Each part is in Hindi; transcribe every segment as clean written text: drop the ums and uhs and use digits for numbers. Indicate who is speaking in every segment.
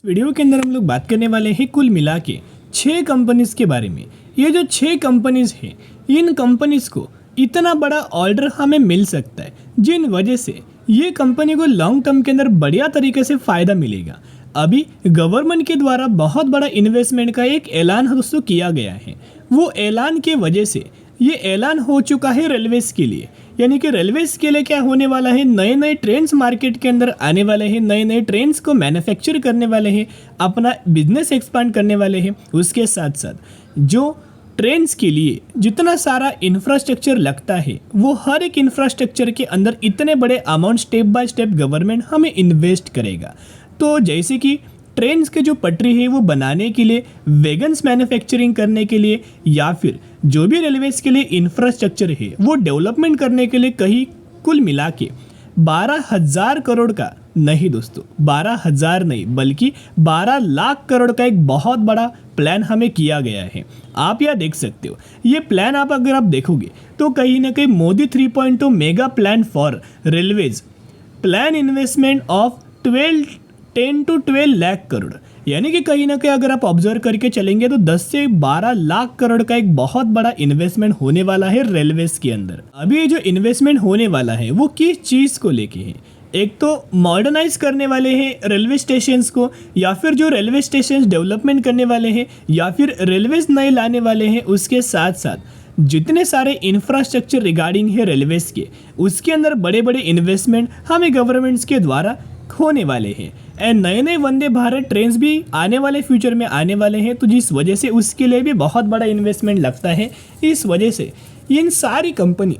Speaker 1: वीडियो के अंदर हम लोग बात करने वाले हैं कुल मिला के 6 कंपनीज के बारे में। ये जो 6 कंपनीज हैं, इन कंपनीज को इतना बड़ा ऑर्डर हमें मिल सकता है जिन वजह से ये कंपनी को लॉन्ग टर्म के अंदर बढ़िया तरीके से फ़ायदा मिलेगा। अभी गवर्नमेंट के द्वारा बहुत बड़ा इन्वेस्टमेंट का एक ऐलान दोस्तों किया गया है। वो ऐलान के वजह से ये ऐलान हो चुका है रेलवेज़ के लिए, यानी कि रेलवेज़ के लिए क्या होने वाला है, नए नए ट्रेन्स मार्केट के अंदर आने वाले हैं, नए नए ट्रेन्स को मैन्युफैक्चर करने वाले हैं, अपना बिजनेस एक्सपांड करने वाले हैं। उसके साथ साथ जो ट्रेन्स के लिए जितना सारा इंफ्रास्ट्रक्चर लगता है, वो हर एक इंफ्रास्ट्रक्चर के अंदर इतने बड़े amount step by step government हमें इन्वेस्ट करेगा। तो जैसे कि ट्रेन्स के जो पटरी है वो बनाने के लिए, वैगन्स मैन्युफैक्चरिंग करने के लिए, या फिर जो भी रेलवेज़ के लिए इंफ्रास्ट्रक्चर है वो डेवलपमेंट करने के लिए कहीं कुल मिला के 12,000 करोड़ का नहीं दोस्तों, 12,000 नहीं बल्कि 12 लाख करोड़ का एक बहुत बड़ा प्लान हमें किया गया है। आप यह देख सकते हो, ये प्लान अगर आप देखोगे तो कहीं ना कहीं Modi 3.0 mega plan for railways plan investment of 10 to 12 lakh crore, यानी कि कहीं ना कहीं अगर आप ऑब्जर्व करके चलेंगे तो 10 से 12 लाख करोड़ का एक बहुत बड़ा इन्वेस्टमेंट होने वाला है रेलवेज के अंदर। अभी ये जो इन्वेस्टमेंट होने वाला है वो किस चीज़ को लेके है? एक तो मॉडर्नाइज करने वाले हैं रेलवे स्टेशंस को, या फिर जो रेलवे स्टेशन डेवलपमेंट करने वाले हैं, या फिर रेलवेज नए लाने वाले हैं। उसके साथ साथ जितने सारे इंफ्रास्ट्रक्चर रिगार्डिंग है रेलवेज के, उसके अंदर बड़े बड़े इन्वेस्टमेंट हमें गवर्नमेंट्स के द्वारा होने वाले हैं। एंड नए नए वंदे भारत ट्रेन्स भी आने वाले फ्यूचर में आने वाले हैं, तो जिस वजह से उसके लिए भी बहुत बड़ा इन्वेस्टमेंट लगता है। इस वजह से इन सारी कंपनी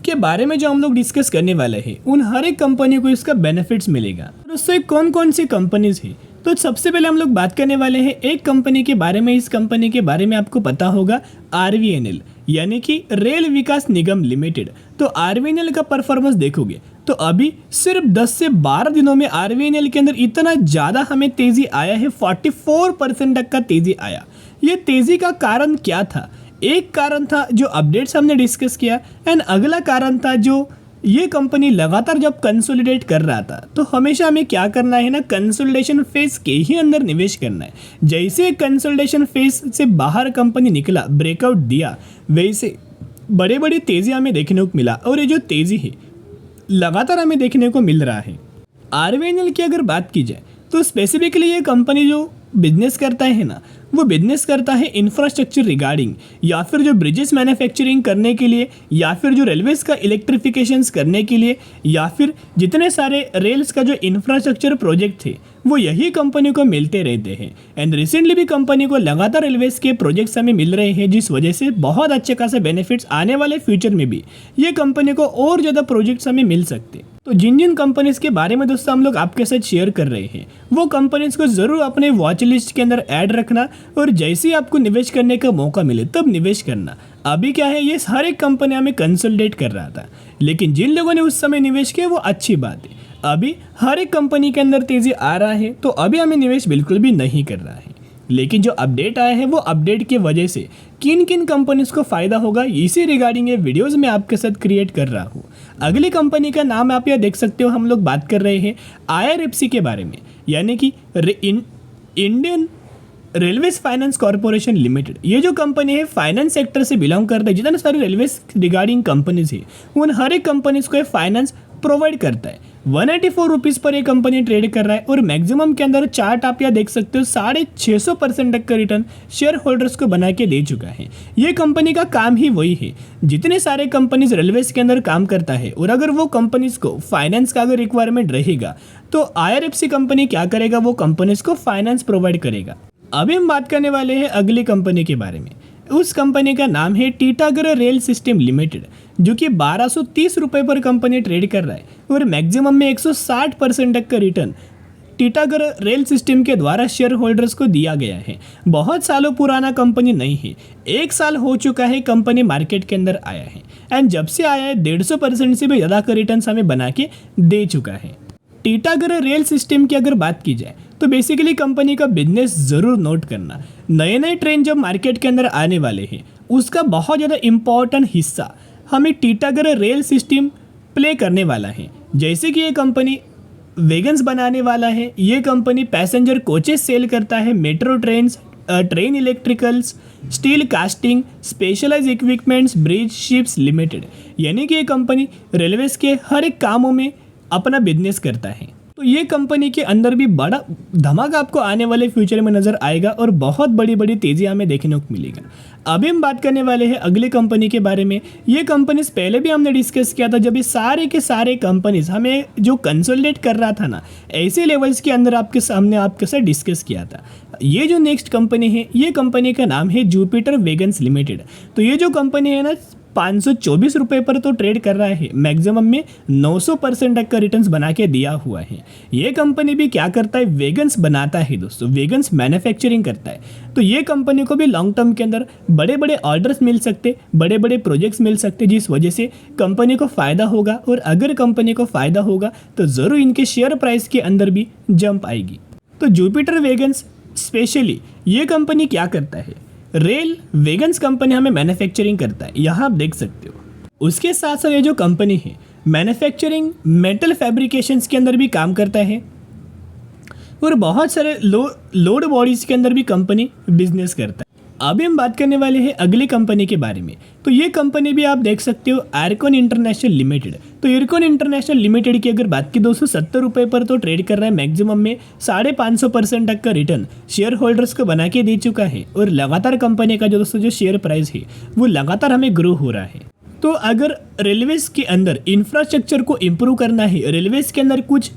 Speaker 1: के बारे में जो हम लोग डिस्कस करने वाले हैं, उन हर एक कंपनी को इसका बेनिफिट्स मिलेगा। दोस्तों कौन कौन सी कंपनीज है, तो सबसे पहले हम लोग बात करने वाले हैं एक कंपनी के बारे में। इस कंपनी के बारे में आपको पता होगा, RVNL यानी कि रेल विकास निगम लिमिटेड। तो RVNL का परफॉर्मेंस देखोगे तो अभी सिर्फ 10 से 12 दिनों में RVNL के अंदर इतना ज़्यादा हमें तेज़ी आया है, 44% तक का तेज़ी आया। ये तेज़ी का कारण क्या था? एक कारण था जो अपडेट्स हमने डिस्कस किया, एंड अगला कारण था जो ये कंपनी लगातार जब कंसोलिडेट कर रहा था, तो हमेशा हमें क्या करना है ना, कंसोलिडेशन फेज के ही अंदर निवेश करना है। जैसे कंसोलिडेशन फेज से बाहर कंपनी निकला, ब्रेकआउट दिया, वैसे बड़े बड़ी तेज़ी हमें देखने को मिला। और ये जो तेज़ी है लगातार हमें देखने को मिल रहा है। RVNL की अगर बात की जाए तो स्पेसिफिकली ये कंपनी जो बिजनेस करता है ना, वो बिजनेस करता है इंफ्रास्ट्रक्चर रिगार्डिंग, या फिर जो ब्रिजेस मैन्युफैक्चरिंग करने के लिए, या फिर जो रेलवेज़ का इलेक्ट्रिफिकेशंस करने के लिए, या फिर जितने सारे रेल्स का जो इंफ्रास्ट्रक्चर प्रोजेक्ट थे वो यही कंपनी को मिलते रहते हैं। एंड रिसेंटली भी कंपनी को लगातार रेलवेज़ के प्रोजेक्ट्स हमें मिल रहे हैं, जिस वजह से बहुत अच्छे खासे बेनिफिट्स आने वाले फ्यूचर में भी ये कंपनी को और ज़्यादा प्रोजेक्ट्स हमें मिल सकते हैं। तो जिन जिन कंपनीज़ के बारे में दोस्तों हम लोग आपके साथ शेयर कर रहे हैं, वो कंपनीज़ को ज़रूर अपने वॉच लिस्ट के अंदर ऐड रखना, और जैसे ही आपको निवेश करने का मौका मिले तब निवेश करना। अभी क्या है, ये हर एक कंपनी हमें कंसोलिडेट कर रहा था, लेकिन जिन लोगों ने उस समय निवेश किया वो अच्छी बात है। अभी हर एक कंपनी के अंदर तेज़ी आ रहा है, तो अभी हमें निवेश बिल्कुल भी नहीं कर रहा है। लेकिन जो अपडेट आया है वो अपडेट की वजह से किन किन कंपनीज को फ़ायदा होगा, इसी रिगार्डिंग ये वीडियोस मैं आपके साथ क्रिएट कर रहा हूँ। अगली कंपनी का नाम आप यहाँ देख सकते हो, हम लोग बात कर रहे हैं IRFC के बारे में, यानी कि Indian railways finance corporation limited. ये जो कंपनी है फाइनेंस सेक्टर से बिलोंग करता है। जितने सारे रेलवेज रिगार्डिंग कंपनीज है उन हर एक कंपनीज को ये फाइनेंस प्रोवाइड करता है। 184 रुपीज़ पर ये कंपनी ट्रेड कर रहा है, और मैक्सिमम के अंदर चार्ट आप यहाँ देख सकते हो 650% तक का रिटर्न शेयर होल्डर्स को बना के दे चुका है। ये कंपनी का काम ही वही है, जितने सारे कंपनीज रेलवेज के अंदर काम करता है, और अगर वो कंपनीज को फाइनेंस का अगर रिक्वायरमेंट रहेगा तो IRFC कंपनी क्या करेगा, वो कंपनीज को फाइनेंस प्रोवाइड करेगा। अभी हम बात करने वाले हैं अगली कंपनी के बारे में। उस कंपनी का नाम है टीटागढ़ रेल सिस्टम लिमिटेड, जो कि 1230 रुपये पर कंपनी ट्रेड कर रहा है, और मैक्सिमम में 160% तक का रिटर्न टीटागढ़ रेल सिस्टम के द्वारा शेयर होल्डर्स को दिया गया है। बहुत सालों पुराना कंपनी नहीं है, 1 साल हो चुका है कंपनी मार्केट के अंदर आया है, एंड जब से आया है 150% से भी ज़्यादा का रिटर्न हमें बना के दे चुका है। टीटागढ़ रेल सिस्टम की अगर बात की जाए तो बेसिकली कंपनी का बिजनेस ज़रूर नोट करना, नए नए ट्रेन जब मार्केट के अंदर आने वाले हैं उसका बहुत ज़्यादा इम्पॉर्टेंट हिस्सा हमें टीटागढ़ रेल सिस्टम प्ले करने वाला है। जैसे कि ये कंपनी वेगन्स बनाने वाला है। ये कंपनी पैसेंजर कोचेस सेल करता है, metro trains, train electricals, steel casting, specialise equipments, bridge ships limited. यानी कि ये कंपनी रेलवेज के हर एक कामों में अपना बिजनेस करता है। तो ये कंपनी के अंदर भी बड़ा धमाका आपको आने वाले फ्यूचर में नज़र आएगा और बहुत बड़ी बड़ी तेज़ी हमें देखने को मिलेगा। अभी हम बात करने वाले हैं अगली कंपनी के बारे में। ये कंपनीज पहले भी हमने डिस्कस किया था, जब ये सारे के सारे कंपनीज हमें जो कंसोलिडेट कर रहा था ना, ऐसे लेवल्स के अंदर आपके सामने आपके साथ डिस्कस किया था। ये जो नेक्स्ट कंपनी है, ये कंपनी का नाम है जुपिटर वेगन्स लिमिटेड। तो ये जो कंपनी है ना, 524 रुपये पर तो ट्रेड कर रहा है, मैक्सिमम में 900% तक का रिटर्न्स बना के दिया हुआ है। ये कंपनी भी क्या करता है, वेगन्स बनाता है दोस्तों, वेगन्स मैन्युफैक्चरिंग करता है। तो ये कंपनी को भी लॉन्ग टर्म के अंदर बड़े बड़े ऑर्डर्स मिल सकते, बड़े बड़े प्रोजेक्ट्स मिल सकते, जिस वजह से कंपनी को फ़ायदा होगा। और अगर कंपनी को फ़ायदा होगा तो ज़रूर इनके शेयर प्राइस के अंदर भी जंप आएगी। तो जुपिटर वेगन्स स्पेशली ये कंपनी क्या करता है, रेल वेगन्स कंपनी हमें मैन्युफैक्चरिंग करता है, यहाँ आप देख सकते हो। उसके साथ साथ ये जो कंपनी है मैन्युफैक्चरिंग मेटल फैब्रिकेशंस के अंदर भी काम करता है और बहुत सारे लोड बॉडीज़ के अंदर भी कंपनी बिजनेस करता है। अभी हम बात करने वाले हैं अगली कंपनी के बारे में। तो ये कंपनी भी आप देख सकते हो, एयरकॉन इंटरनेशनल लिमिटेड। तो एयरकॉन इंटरनेशनल लिमिटेड की अगर बात की, 270 रुपये पर तो ट्रेड कर रहा है, मैक्सिमम में 550% तक का रिटर्न शेयर होल्डर्स को बना के दे चुका है। और लगातार कंपनी का जो दोस्तों जो शेयर प्राइस है वो लगातार हमें ग्रो हो रहा है। तो अगर रेलवेज के अंदर इंफ्रास्ट्रक्चर को इम्प्रूव करना है, रेलवेज के अंदर कुछ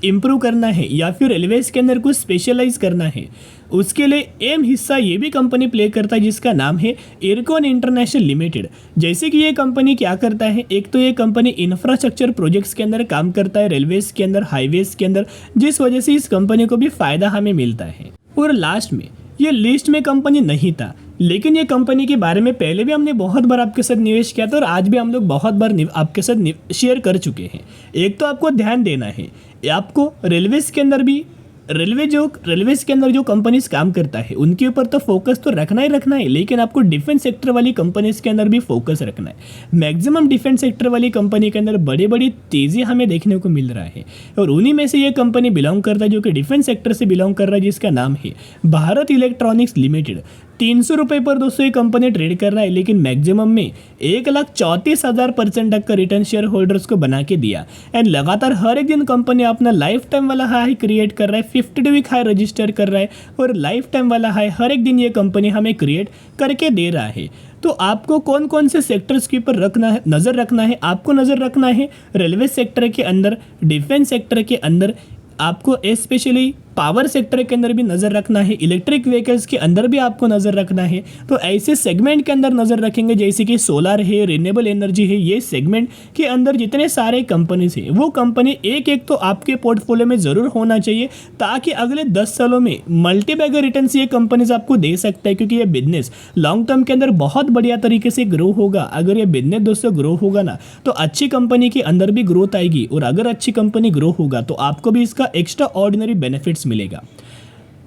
Speaker 1: इम्प्रूव करना है या फिर रेलवेज के अंदर कुछ स्पेशलाइज करना है, उसके लिए अहम हिस्सा ये भी कंपनी प्ले करता है, जिसका नाम है एयरकॉन इंटरनेशनल लिमिटेड। जैसे कि ये कंपनी क्या करता है, एक तो ये कंपनी इंफ्रास्ट्रक्चर प्रोजेक्ट्स के अंदर काम करता है, रेलवेज के अंदर, हाईवेज के अंदर, जिस वजह से इस कंपनी को भी फ़ायदा हमें मिलता है। और लास्ट में ये लिस्ट में कंपनी नहीं था, लेकिन ये कंपनी के बारे में पहले भी हमने बहुत बार आपके साथ निवेश किया था और आज भी हम लोग बहुत बार आपके साथ शेयर कर चुके हैं। एक तो आपको ध्यान देना है, आपको रेलवेज के अंदर भी रेलवेज के अंदर जो कंपनीज काम करता है उनके ऊपर तो फोकस तो रखना ही रखना है, लेकिन आपको डिफेंस सेक्टर वाली कंपनीज के अंदर भी फोकस रखना है। मैक्सिमम डिफेंस सेक्टर वाली कंपनी के अंदर बड़ी बड़ी तेज़ी हमें देखने को मिल रहा है और उन्हीं में से ये कंपनी बिलोंग करता है, जो कि डिफेंस सेक्टर से बिलोंग कर रहा है, जिसका नाम है भारत इलेक्ट्रॉनिक्स लिमिटेड। 300 रुपये पर दोस्तों ये कंपनी ट्रेड कर रहा है, लेकिन मैक्सिमम में 1,34,000% तक का रिटर्न शेयर होल्डर्स को बना के दिया। एंड लगातार हर एक दिन कंपनी अपना लाइफ टाइम वाला हाई क्रिएट कर रहा है, 52 वीक हाई रजिस्टर कर रहा है और लाइफ टाइम वाला हाई हर एक दिन ये कंपनी हमें क्रिएट करके दे रहा है। तो आपको कौन कौन से सेक्टर्स के ऊपर नज़र रखना है, आपको नज़र रखना है रेलवे सेक्टर के अंदर, डिफेंस सेक्टर के अंदर, आपको स्पेशली पावर सेक्टर के अंदर भी नज़र रखना है, इलेक्ट्रिक व्हीकल्स के अंदर भी आपको नज़र रखना है। तो ऐसे सेगमेंट के अंदर नज़र रखेंगे जैसे कि सोलर है, रिन्यूएबल एनर्जी है, ये सेगमेंट के अंदर जितने सारे कंपनीज हैं वो कंपनी एक एक तो आपके पोर्टफोलियो में ज़रूर होना चाहिए, ताकि अगले 10 सालों में मल्टीबैगर रिटर्न्स ये कंपनीज आपको दे सकता है, क्योंकि ये बिजनेस लॉन्ग टर्म के अंदर बहुत बढ़िया तरीके से ग्रो होगा। अगर ये बिजनेस दोस्तों ग्रो होगा ना, तो अच्छी कंपनी के अंदर भी ग्रोथ आएगी और अगर अच्छी कंपनी ग्रो होगा तो आपको भी इसका एक्स्ट्रा ऑर्डिनरी बेनिफिट्स मिलेगा।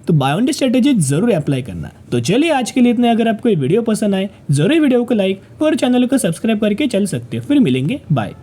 Speaker 1: तो बाय ऑन द स्ट्रेटेजी जरूर अप्लाई करना। तो चलिए आज के लिए इतना। अगर आपको ये वीडियो पसंद आए जरूर वीडियो को लाइक और चैनल को सब्सक्राइब करके चल सकते हो। फिर मिलेंगे, बाय।